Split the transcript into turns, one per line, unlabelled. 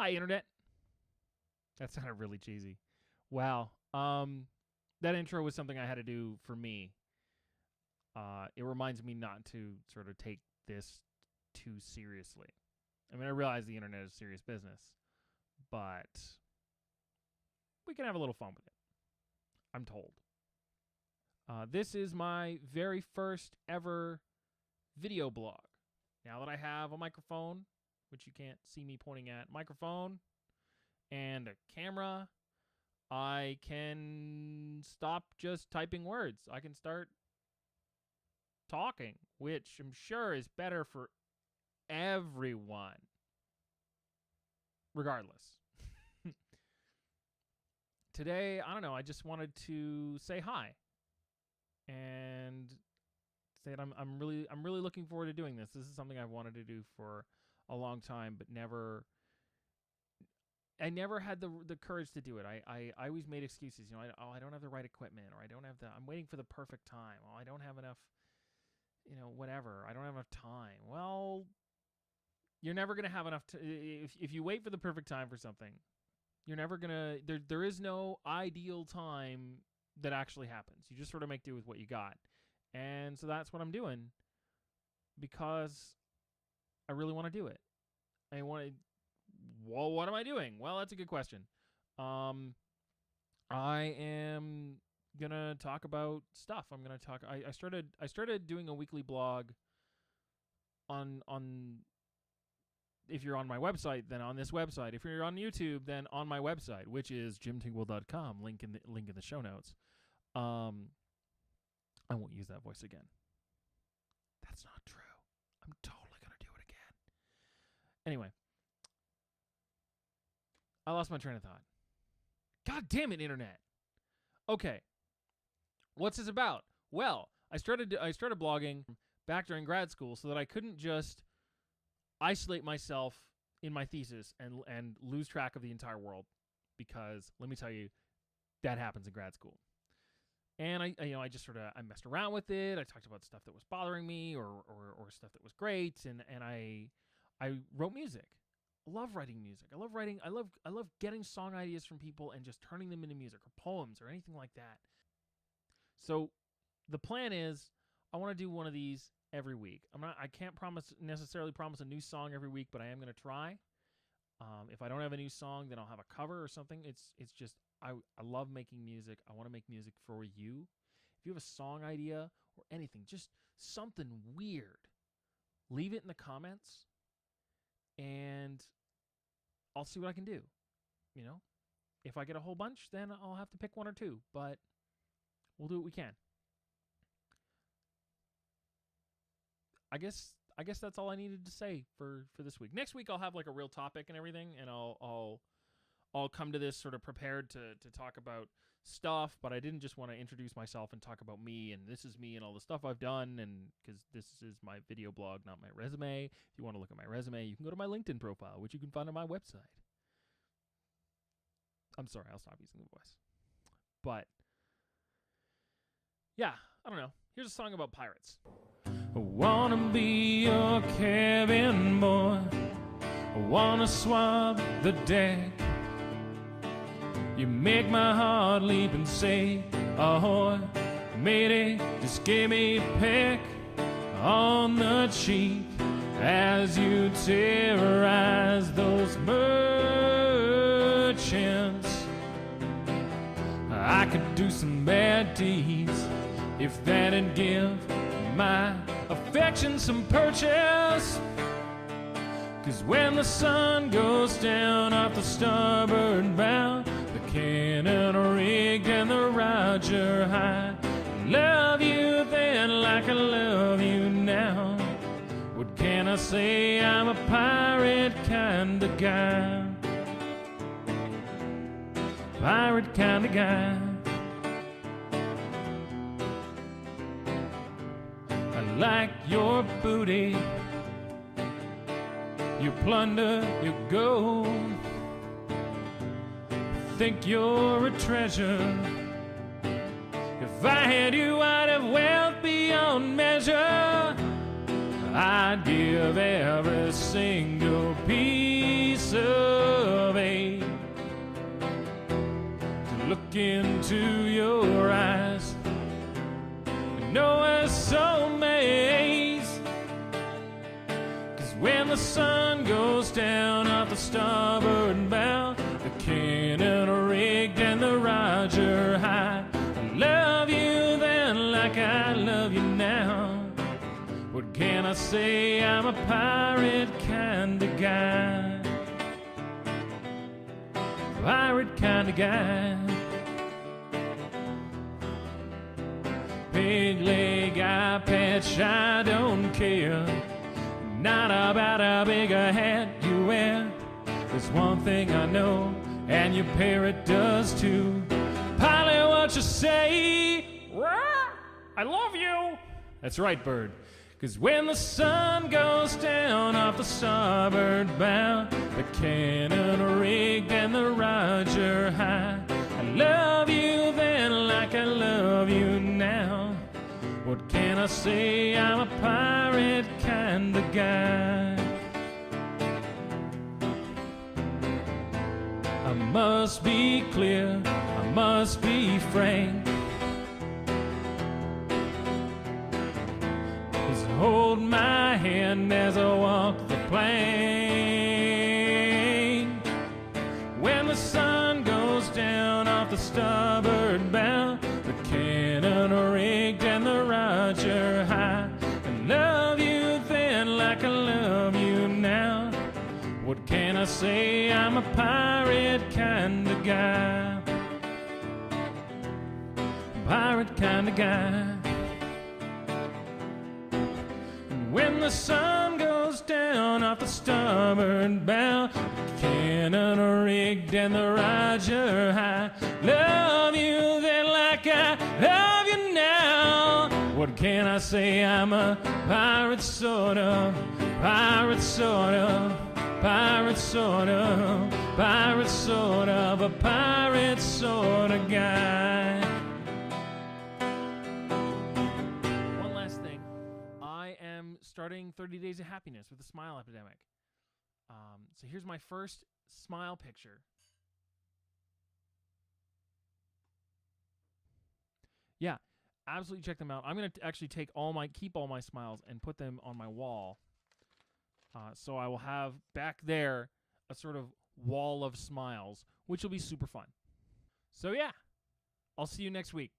Hi, Internet. That sounded really cheesy. Wow. That intro was something I had to do for me. It reminds me not to sort of take this too seriously. I mean, I realize the internet is serious business, but we can have a little fun with it, I'm told. This is my very first ever video blog. Now that I have a microphone, which you can't see me pointing at, microphone and a camera, I can stop just typing words. I can start talking, which I'm sure is better for everyone, regardless. Today, I don't know, I just wanted to say hi and say that I'm really looking forward to doing this. This is something I've wanted to do for a long time, but I never had the courage to do it. I always made excuses. You know, I don't have the right equipment, or I'm waiting for the perfect time. Oh, I don't have enough, whatever. I don't have enough time. Well, you're never going to have enough if you wait for the perfect time for something, you're never going to, there is no ideal time that actually happens. You just sort of make do with what you got. And so that's what I'm doing, because I really want to do it. Well, what am I doing? Well, that's a good question. I am gonna talk about stuff. I started doing a weekly blog on if you're on my website, then on this website. If you're on YouTube, then on my website, which is jimtingwell.com. Link in the show notes. I won't use that voice again. That's not true. I'm totally gonna do it again. Anyway, I lost my train of thought. God damn it, Internet. Okay. What's this about? Well, I started blogging back during grad school so that I couldn't just isolate myself in my thesis and lose track of the entire world, because let me tell you, that happens in grad school. And I just sort of messed around with it. I talked about stuff that was bothering me or stuff that was great, and I wrote music. I love writing music. I love writing. I love getting song ideas from people and just turning them into music or poems or anything like that. So the plan is I want to do one of these every week. I can't necessarily promise a new song every week, but I am going to try. If I don't have a new song, then I'll have a cover or something. It's just I love making music. I want to make music for you. If you have a song idea or anything, just something weird, leave it in the comments, and I'll see what I can do. If I get a whole bunch, then I'll have to pick one or two, but we'll do what we can. I guess that's all I needed to say for this week. Next week I'll have like a real topic and everything, and I'll come to this sort of prepared to talk about stuff, but I didn't just want to introduce myself and talk about me and this is me and all the stuff I've done, and because this is my video blog, not my resume. If you want to look at my resume, you can go to my LinkedIn profile, which you can find on my website. I'm sorry, I'll stop using the voice. But yeah, I don't know. Here's a song about pirates. I wanna be your cabin boy. I wanna swab the deck. You make my heart leap and say, Ahoy, Matey, just give me a peck on the cheek as you terrorize those merchants. I could do some bad deeds if that'd give my affection some purchase. 'Cause when the sun goes down off the starboard bow, the cannon rigged and the Roger high, love you then like I love you now. What can I say? I'm a pirate kind of guy. Pirate kind of guy. I like your booty, your plunder, your gold. Think you're a treasure. If I had you, I'd have wealth beyond measure. I'd give every single piece of look into your eyes. I know we're soulmates, 'cause when the sun goes down off the starboard bow, the cannon rigged and the Roger high. I love you then like I love you now. What can I say? I'm a pirate kind of guy. Pirate kind of guy. Pig leg, eyepatch, I don't care. Not about how big a hat you wear. There's one thing I know, and your parrot does too. Pilot, what you say? I love you. That's right, bird. 'Cause when the sun goes down off the starboard bow, the cannon rigged and the Roger high. I love you then like I love you now. What can I say? I'm a pirate kind of guy. I must be clear, I must be frank. Hold my hand as I walk the plank. When the sun goes down off the starboard bow, the cannon rigged and the Roger high. I love you then like I love you now. What can I say? I'm a pirate kind of guy. Pirate kind of guy. When the sun goes down off the starboard bow, the cannon rigged and the Roger high. Love you then like I love you now. What can I say? I'm a pirate sort of, pirate sort of, pirate sort of, pirate sort of, a pirate sort of guy. Starting 30 Days of Happiness with the smile epidemic. So here's my first smile picture. Yeah, absolutely check them out. I'm going to actually keep all my smiles and put them on my wall. So I will have back there a sort of wall of smiles, which will be super fun. So yeah, I'll see you next week.